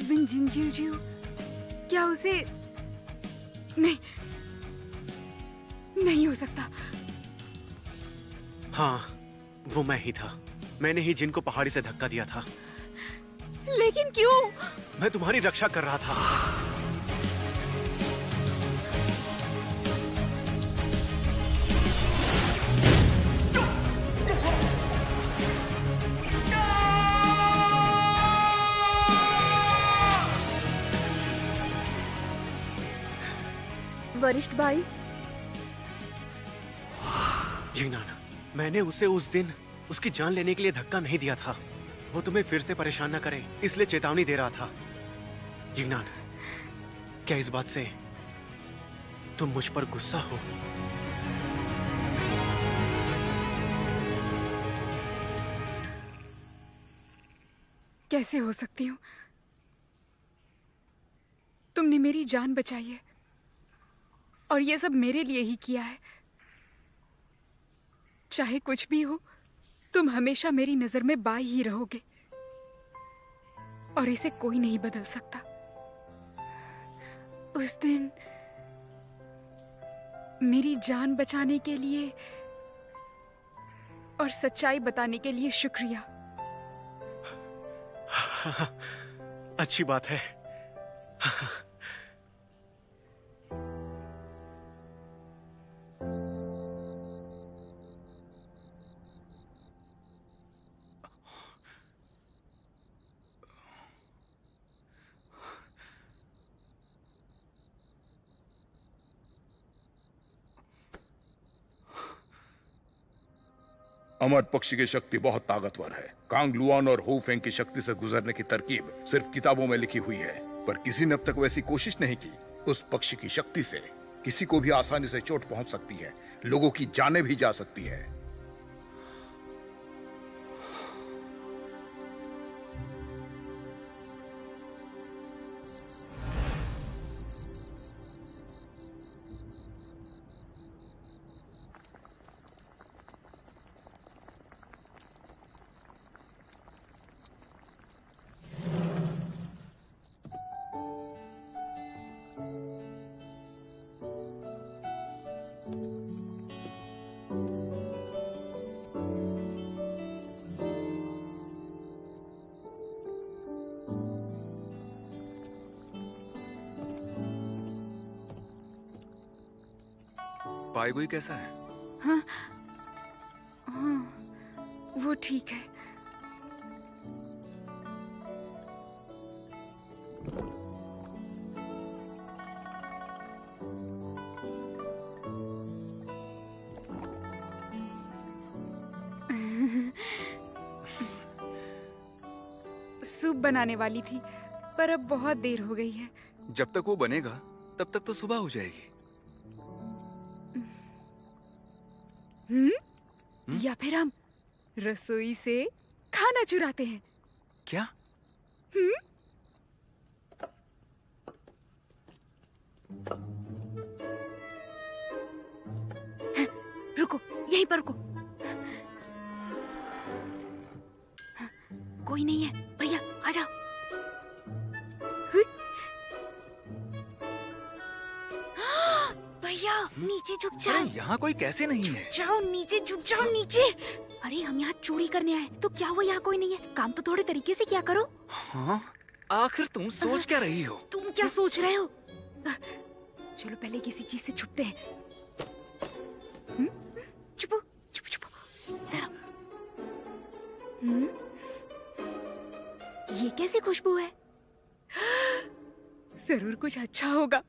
उस दिन जिंजीजियो, क्या उसे नहीं, नहीं हो सकता। हाँ, वो मैं ही था। मैंने ही जिन को पहाड़ी से धक्का दिया था। लेकिन क्यों? मैं तुम्हारी रक्षा कर रहा था। वरिष्ठ भाई, जिनान, मैंने उसे उस दिन उसकी जान लेने के लिए धक्का नहीं दिया था। वो तुम्हें फिर से परेशान न करे, इसलिए चेतावनी दे रहा था। जिनान, क्या इस बात से तुम मुझ पर गुस्सा हो? कैसे हो सकती हूँ? तुमने मेरी जान बचाई है और ये सब मेरे लिए ही किया है। चाहे कुछ भी हो, तुम हमेशा मेरी नजर में बाई ही रहोगे और इसे कोई नहीं बदल सकता। उस दिन मेरी जान बचाने के लिए और सच्चाई बताने के लिए शुक्रिया। अच्छी बात है। अमर पक्षी की शक्ति बहुत ताकतवर है। कांग लुआन और हो फेंग की शक्ति से गुजरने की तरकीब सिर्फ किताबों में लिखी हुई है, पर किसी ने अब तक वैसी कोशिश नहीं की। उस पक्षी की शक्ति से किसी को भी आसानी से चोट पहुंच सकती है, लोगों की जानें भी जा सकती है। पाईगुई कैसा है? हाँ, वो ठीक है। सूप बनाने वाली थी, पर अब बहुत देर हो गई है। जब तक वो बनेगा तब तक तो सुबह हो जाएगी। या फिर हम रसोई से खाना चुराते हैं। क्या? रुको, यहीं पर रुको। कोई नहीं है, भैया आ जाओ। भैया नीचे झुक जाओ। अरे यहाँ कोई कैसे नहीं है? जाओ नीचे, झुक जाओ नीचे। अरे हम यहाँ चोरी करने आए, तो क्या हुआ? यहाँ कोई नहीं है? काम तो थोड़े तरीके से क्या करो। हाँ, आखिर तुम सोच क्या रही हो? तुम क्या सोच रहे हो? चलो पहले किसी चीज से छुपते हैं। छुपो छुपो छुपो, इधर आओ। ये कैसी खुशबू है? जरूर कुछ अच्छा होगा।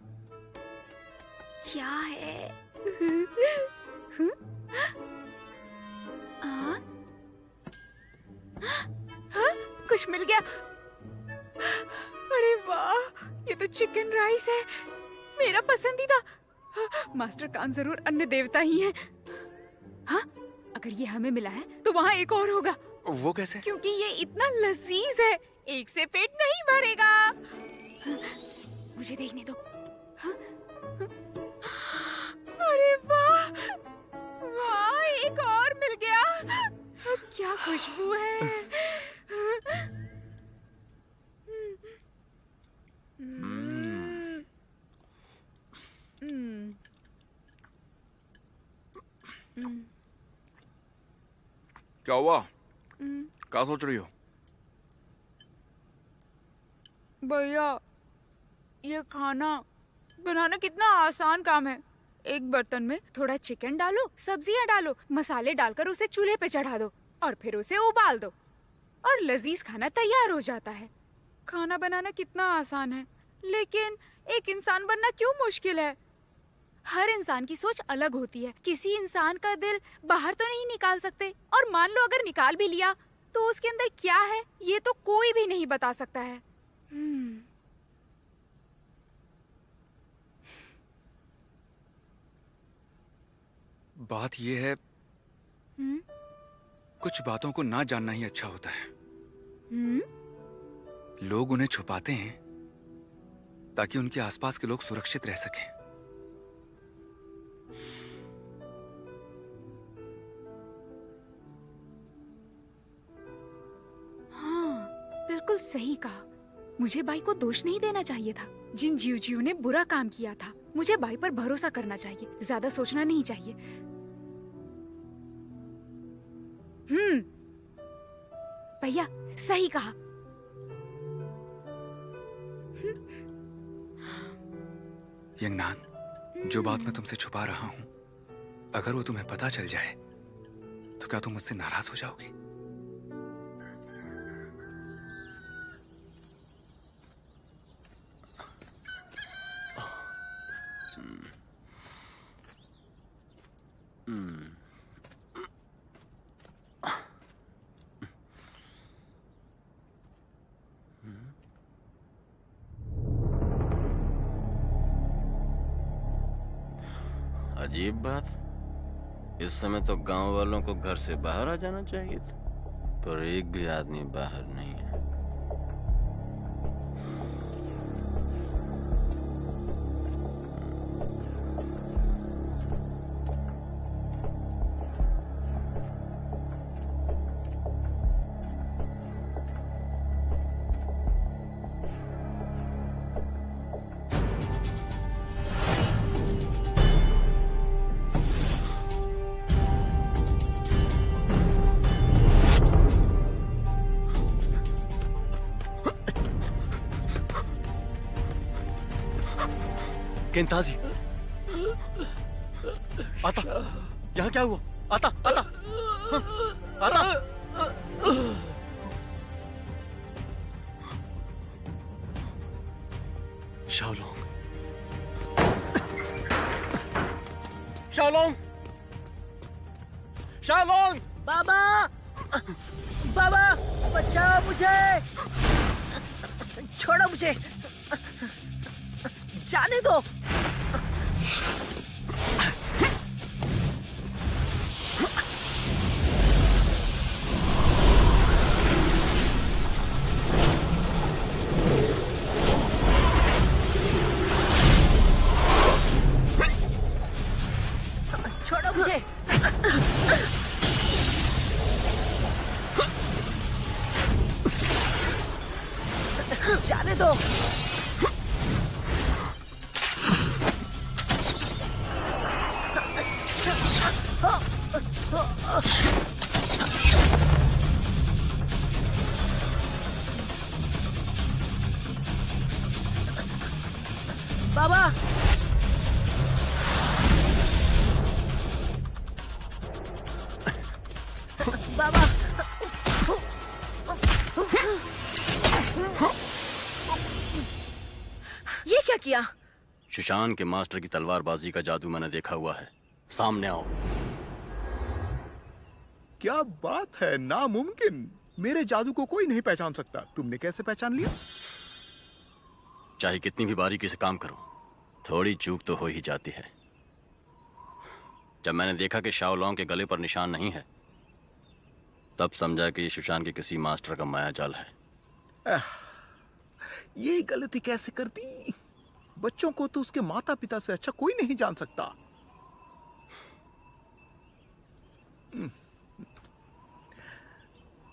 क्या है? कुछ मिल गया। अरे वाह, ये तो चिकन राइस है, मेरा पसंदीदा। मास्टर कान जरूर अन्न देवता ही है। हाँ, अगर ये हमें मिला है तो वहाँ एक और होगा। वो कैसे? क्योंकि ये इतना लजीज है, एक से पेट नहीं भरेगा। मुझे देखने दो। हाँ? अरे वाह वाह, एक और मिल गया। क्या खुशबू है। क्या हुआ? क्या सोच रही हो? भैया, ये खाना बनाना कितना आसान काम है। एक बर्तन में थोड़ा चिकन डालो, सब्जियां डालो, मसाले डालकर उसे चूल्हे पे चढ़ा दो और फिर उसे उबाल दो और लजीज खाना तैयार हो जाता है। खाना बनाना कितना आसान है, लेकिन एक इंसान बनना क्यों मुश्किल है? हर इंसान की सोच अलग होती है। किसी इंसान का दिल बाहर तो नहीं निकाल सकते, और मान लो अगर निकाल भी लिया तो उसके अंदर क्या है ये तो कोई भी नहीं बता सकता है। बात ये है, कुछ बातों को ना जानना ही अच्छा होता है। लोग उन्हें छुपाते हैं ताकि उनके आसपास के लोग सुरक्षित रह सकें। हाँ, बिल्कुल सही कहा। मुझे बाई को दोष नहीं देना चाहिए था। जिन जीव ने बुरा काम किया था, मुझे बाई पर भरोसा करना चाहिए, ज्यादा सोचना नहीं चाहिए। भैया, सही कहा। यंगनान, जो बात मैं तुमसे छुपा रहा हूं, अगर वो तुम्हें पता चल जाए तो क्या तुम मुझसे नाराज हो जाओगी? अजीब बात, इस समय तो गांव वालों को घर से बाहर आ जाना चाहिए था, पर एक भी आदमी बाहर नहीं है। केंताजी, आता, यहाँ क्या हुआ? आता, आता, हाँ, आता। शाओलोंग, शाओलोंग, शाओलोंग! बाबा, बाबा, बचाओ मुझे, छोड़ो मुझे, जाने दो। छोड़ो मुझे। जाने दो। बाबा, बाबा, ये क्या किया? सुशांत के मास्टर की तलवारबाजी का जादू मैंने देखा हुआ है। सामने आओ। क्या बात है, नामुमकिन। मेरे जादू को कोई नहीं पहचान सकता। तुमने कैसे पहचान लिया? चाहे कितनी भी बारीकी से काम करो, थोड़ी चूक तो हो ही जाती है। जब मैंने देखा कि शाओलोंग के गले पर निशान नहीं है, तब समझा कि ये सुशांत के किसी मास्टर का मायाजाल है। ये गलती कैसे कर दी? बच्चों को तो उसके माता पिता से अच्छा कोई नहीं जान सकता।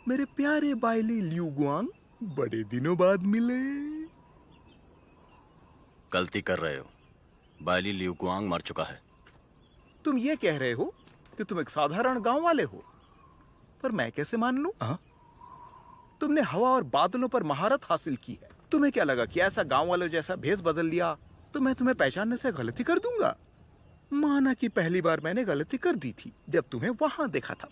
मेरे प्यारे बाइली लियू गुआंग, बड़े दिनों बाद मिले। गलती कर रहे हो। बाइली लियू गुआंग मर चुका है। तुम ये कह रहे हो कि तुम एक साधारण गांव वाले हो? पर मैं कैसे मान लूं? तुमने हवा और बादलों पर महारत हासिल की है। तुम्हें क्या लगा कि ऐसा गांव वालों जैसा भेष बदल लिया तो मैं तुम्हें पहचानने से गलती कर दूंगा? माना कि पहली बार मैंने गलती कर दी थी जब तुम्हें वहां देखा था।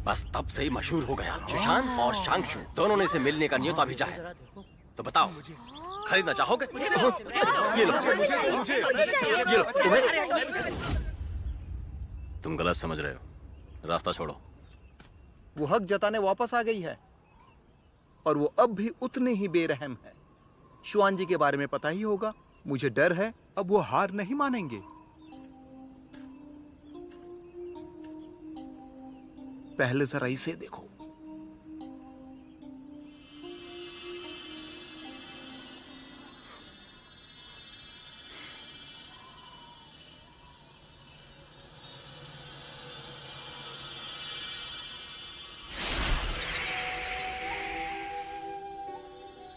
बस तब से ही मशहूर हो गया। सुशांत और शांक्षु दोनों ने इसे मिलने का न्योता भेजा है। तो बताओ, खरीदना चाहोगे? ये लो, ये लो, तुम्हें। तुम गलत समझ रहे हो, रास्ता छोड़ो। वो हक जताने वापस आ गई है और वो अब भी उतने ही बेरहम है। शुआन जी के बारे में पता ही होगा। मुझे डर है अब वो हार नहीं मानेंगे। पहले जरा इसे देखो।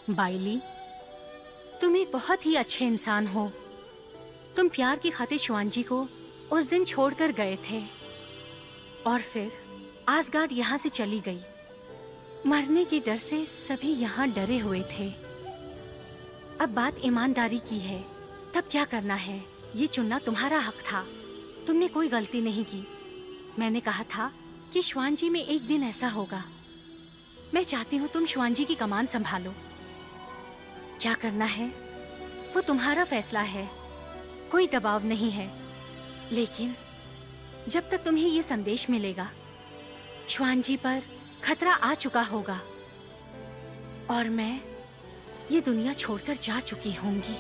बाइली, तुम एक बहुत ही अच्छे इंसान हो। तुम प्यार की खातिर शुआन जी को उस दिन छोड़कर गए थे और फिर आसगार्ड यहाँ से चली गई। मरने के डर से सभी यहाँ डरे हुए थे। अब बात ईमानदारी की है, तब क्या करना है ये चुनना तुम्हारा हक था। तुमने कोई गलती नहीं की। मैंने कहा था कि शुआन जी में एक दिन ऐसा होगा। मैं चाहती हूँ तुम शुआन जी की कमान संभालो। क्या करना है वो तुम्हारा फैसला है, कोई दबाव नहीं है। लेकिन जब तक तुम्हें ये संदेश मिलेगा शुआन जी पर खतरा आ चुका होगा और मैं ये दुनिया छोड़कर जा चुकी होंगी।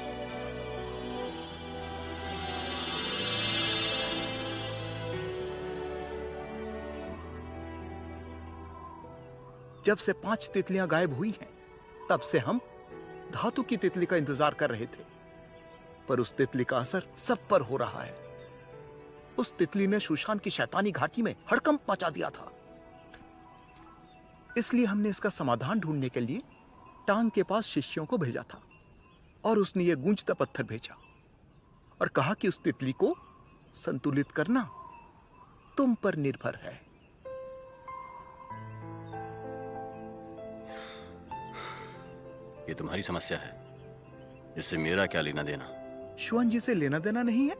जब से 5 तितलियां गायब हुई हैं, तब से हम धातु की तितली का इंतजार कर रहे थे, पर उस तितली का असर सब पर हो रहा है। उस तितली ने सुशांत की शैतानी घाटी में हड़कंप मचा दिया था। इसलिए हमने इसका समाधान ढूंढने के लिए टांग के पास शिष्यों को भेजा था और उसने ये गूंजता पत्थर भेजा और कहा कि उस तितली को संतुलित करना तुम पर निर्भर है। ये तुम्हारी समस्या है, इससे मेरा क्या लेना देना? शुआन जी से लेना देना नहीं है।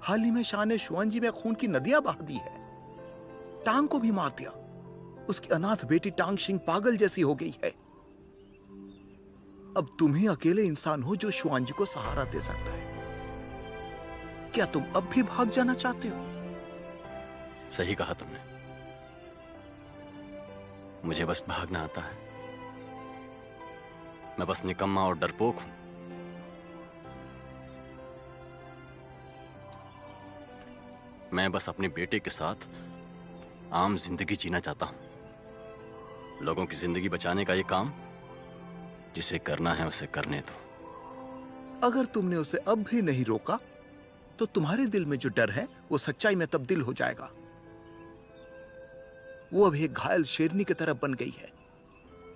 हाल ही में शाह ने शुआन जी में खून की नदियां बहा दी है, टांग को भी मार दिया। उसकी अनाथ बेटी टांग शिंग पागल जैसी हो गई है। अब तुम ही अकेले इंसान हो जो शुआन जी को सहारा दे सकता है। क्या तुम अब भी भाग जाना चाहते हो? सही कहा तुमने, मुझे बस भागना आता है। मैं बस निकम्मा और डरपोक हूं। मैं बस अपने बेटे के साथ आम जिंदगी जीना चाहता हूं। लोगों की जिंदगी बचाने का ये काम जिसे करना है उसे करने दो। अगर तुमने उसे अब भी नहीं रोका तो तुम्हारे दिल में जो डर है वो सच्चाई में तब्दील हो जाएगा। वो अब एक घायल शेरनी की तरह बन गई है,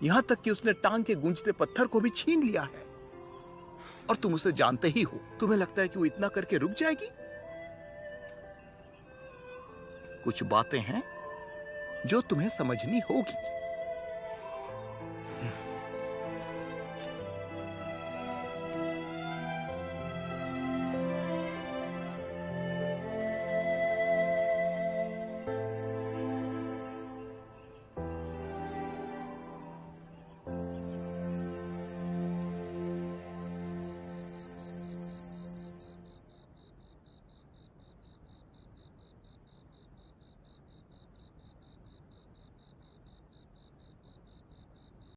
यहां तक कि उसने टांग के गूंजते पत्थर को भी छीन लिया है। और तुम उसे जानते ही हो। तुम्हें लगता है कि वो इतना करके रुक जाएगी? कुछ बातें हैं जो तुम्हें समझनी होगी।